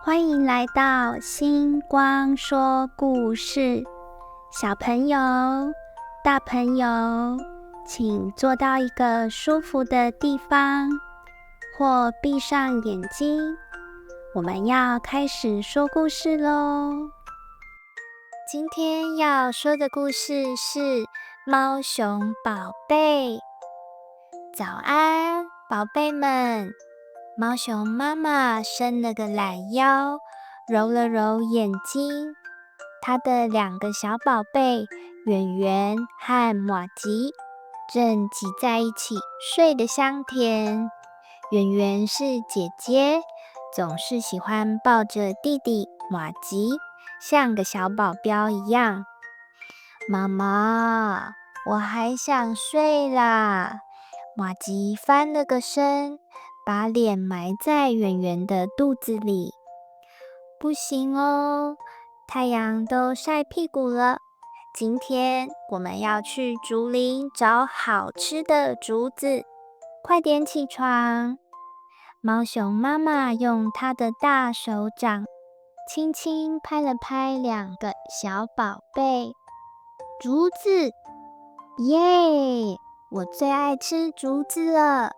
欢迎来到星光说故事。小朋友、大朋友，请坐到一个舒服的地方，或闭上眼睛。我们要开始说故事咯。今天要说的故事是猫熊宝贝。早安，宝贝们！猫熊妈妈伸了个懒腰，揉了揉眼睛。它的两个小宝贝圆圆和马吉正挤在一起睡得香甜。圆圆是姐姐，总是喜欢抱着弟弟马吉，像个小保镖一样。妈妈，我还想睡啦。马吉翻了个身，把脸埋在圆圆的肚子里。不行哦，太阳都晒屁股了。今天我们要去竹林找好吃的竹子，快点起床！猫熊妈妈用它的大手掌轻轻拍了拍两个小宝贝。竹子，耶！我最爱吃竹子了。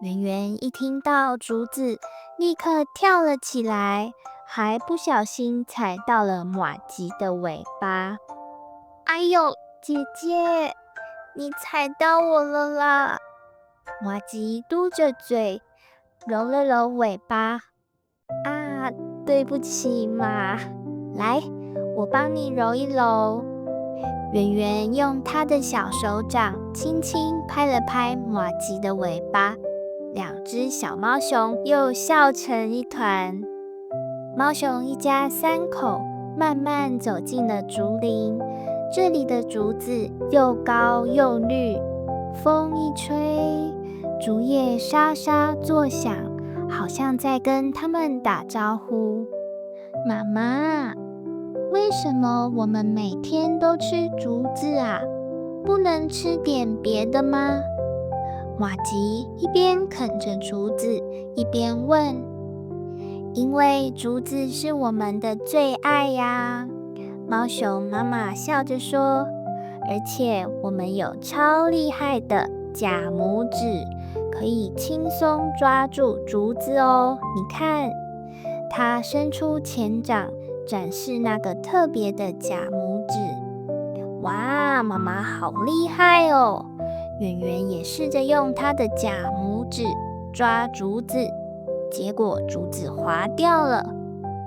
圆圆一听到竹子，立刻跳了起来，还不小心踩到了马吉的尾巴。哎呦，姐姐，你踩到我了啦！马吉嘟着嘴，揉了揉尾巴。啊，对不起嘛，来，我帮你揉一揉。圆圆用她的小手掌轻轻拍了拍马吉的尾巴，两只小猫熊又笑成一团。猫熊一家三口慢慢走进了竹林，这里的竹子又高又绿，风一吹，竹叶沙沙作响，好像在跟它们打招呼。妈妈，为什么我们每天都吃竹子啊？不能吃点别的吗？马吉一边啃着竹子，一边问。因为竹子是我们的最爱呀，猫熊妈妈笑着说。而且我们有超厉害的假拇指，可以轻松抓住竹子哦。你看，它伸出前掌，展示那个特别的假拇指。哇，妈妈好厉害哦！圆圆也试着用它的假拇指抓竹子，结果竹子滑掉了，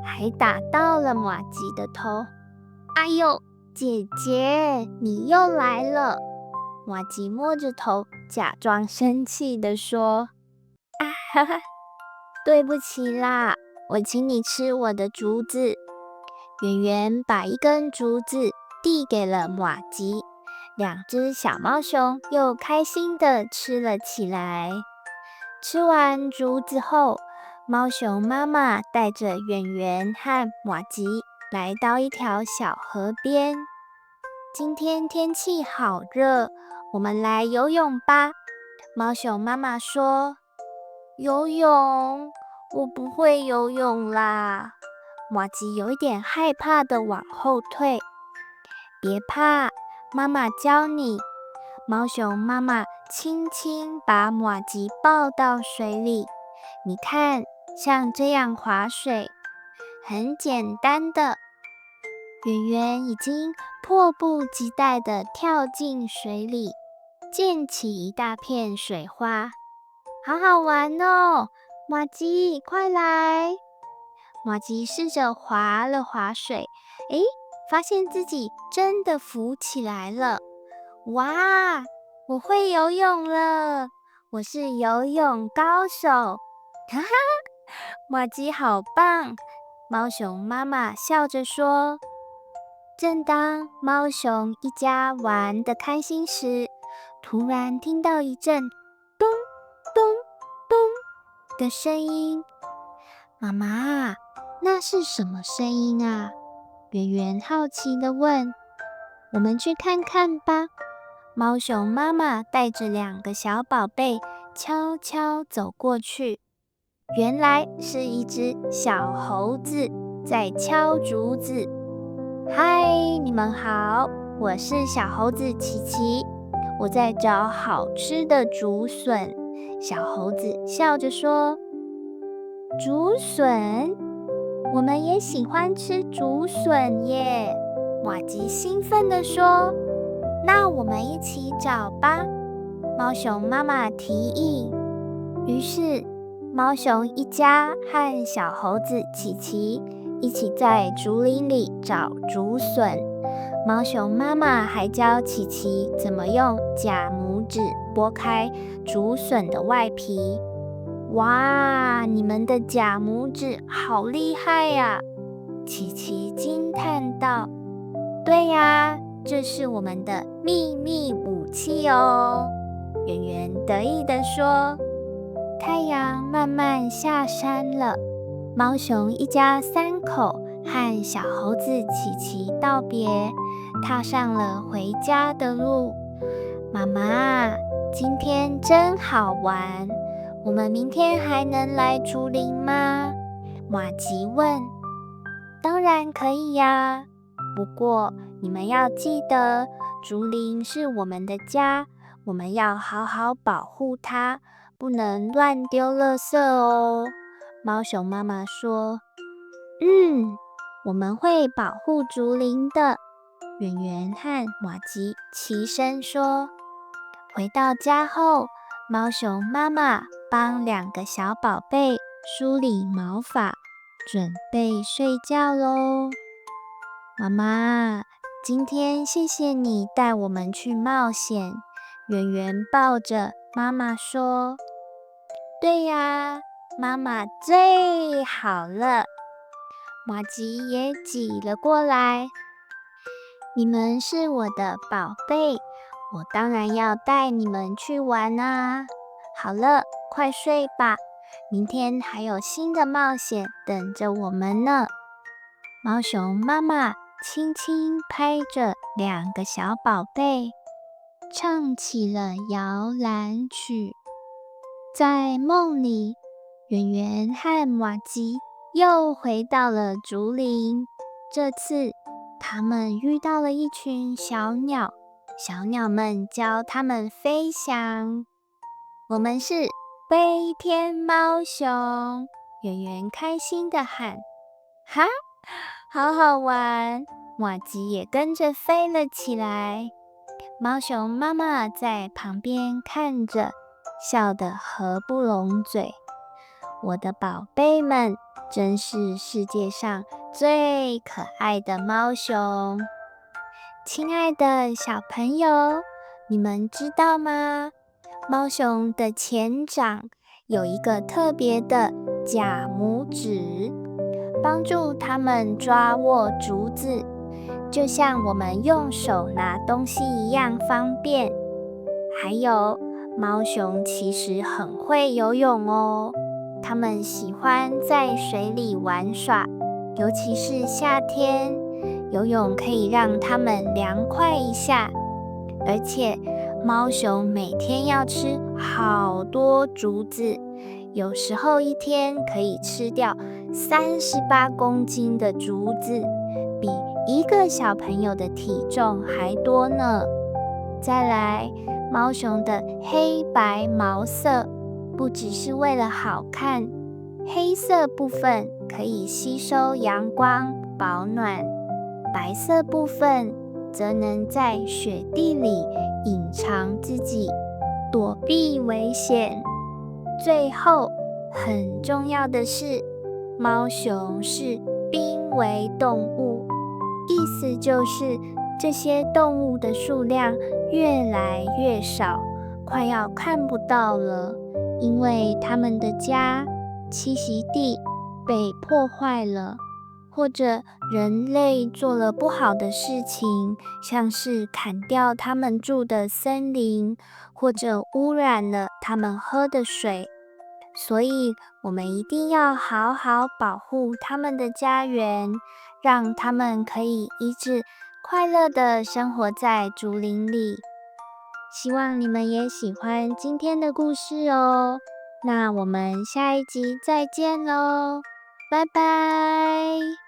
还打到了马吉的头。哎呦，姐姐，你又来了！马吉摸着头，假装生气地说：啊哈哈，对不起啦，我请你吃我的竹子。圆圆把一根竹子递给了马吉，两只小猫熊又开心地吃了起来。吃完竹子后，猫熊妈妈带着圆圆和马吉来到一条小河边。今天天气好热，我们来游泳吧。猫熊妈妈说。游泳？我不会游泳啦。马吉有一点害怕地往后退。别怕，妈妈教你。猫熊妈妈轻轻把马吉抱到水里。你看，像这样划水，很简单的。圆圆已经迫不及待地跳进水里，溅起一大片水花。好好玩哦，马吉，快来！马吉试着划了划水，诶，发现自己真的浮起来了。哇，我会游泳了！我是游泳高手！哈哈，马吉好棒！猫熊妈妈笑着说。正当猫熊一家玩得开心时，突然听到一阵咚咚咚的声音。妈妈，那是什么声音啊？圆圆好奇地问。我们去看看吧。猫熊妈妈带着两个小宝贝悄悄走过去。原来是一只小猴子在敲竹子。嗨，你们好，我是小猴子琪琪，我在找好吃的竹笋。小猴子笑着说：竹笋？我们也喜欢吃竹笋耶！瓦吉兴奋地说：那我们一起找吧。猫熊妈妈提议。于是猫熊一家和小猴子琪琪一起在竹林里找竹笋。猫熊妈妈还教琪琪怎么用假拇指剥开竹笋的外皮。哇，你们的假拇指好厉害呀！琪琪惊叹道。对呀，这是我们的秘密武器哦。圆圆得意地说。太阳慢慢下山了，猫熊一家3口和小猴子琪琪道别，踏上了回家的路。妈妈，今天真好玩，我们明天还能来竹林吗？马吉问。当然可以呀，不过你们要记得，竹林是我们的家，我们要好好保护它，不能乱丢垃圾哦。猫熊妈妈说。我们会保护竹林的。圆圆和马吉齐声说。回到家后，猫熊妈妈帮2个小宝贝梳理毛发，准备睡觉咯。妈妈，今天谢谢你带我们去冒险。圆圆抱着妈妈说。对呀，妈妈最好了。马吉也挤了过来。你们是我的宝贝，我当然要带你们去玩啊。好了，快睡吧，明天还有新的冒险等着我们呢。猫熊妈妈轻轻拍着2个小宝贝，唱起了摇篮曲。在梦里，圆圆和马吉又回到了竹林。这次他们遇到了一群小鸟，小鸟们教他们飞翔。我们是飞天猫熊，圆圆开心地喊。哈，好好玩！马吉也跟着飞了起来。猫熊妈妈在旁边看着，笑得合不拢嘴。我的宝贝们，真是世界上最可爱的猫熊。亲爱的小朋友，你们知道吗？猫熊的前掌有一个特别的假拇指，帮助它们抓握竹子，就像我们用手拿东西一样方便。还有，猫熊其实很会游泳哦，它们喜欢在水里玩耍，尤其是夏天，游泳可以让它们凉快一下。而且，猫熊每天要吃好多竹子，有时候一天可以吃掉38公斤的竹子，比1个小朋友的体重还多呢。再来，猫熊的黑白毛色不只是为了好看，黑色部分可以吸收阳光保暖，白色部分则能在雪地里隐藏自己，躲避危险。最后，很重要的是，猫熊是濒危动物，意思就是这些动物的数量越来越少，快要看不到了，因为它们的家、栖息地被破坏了，或者人类做了不好的事情，像是砍掉它们住的森林，或者污染了它们喝的水。所以我们一定要好好保护它们的家园，让它们可以一直快乐地生活在竹林里。希望你们也喜欢今天的故事哦。那我们下一集再见喽，拜拜。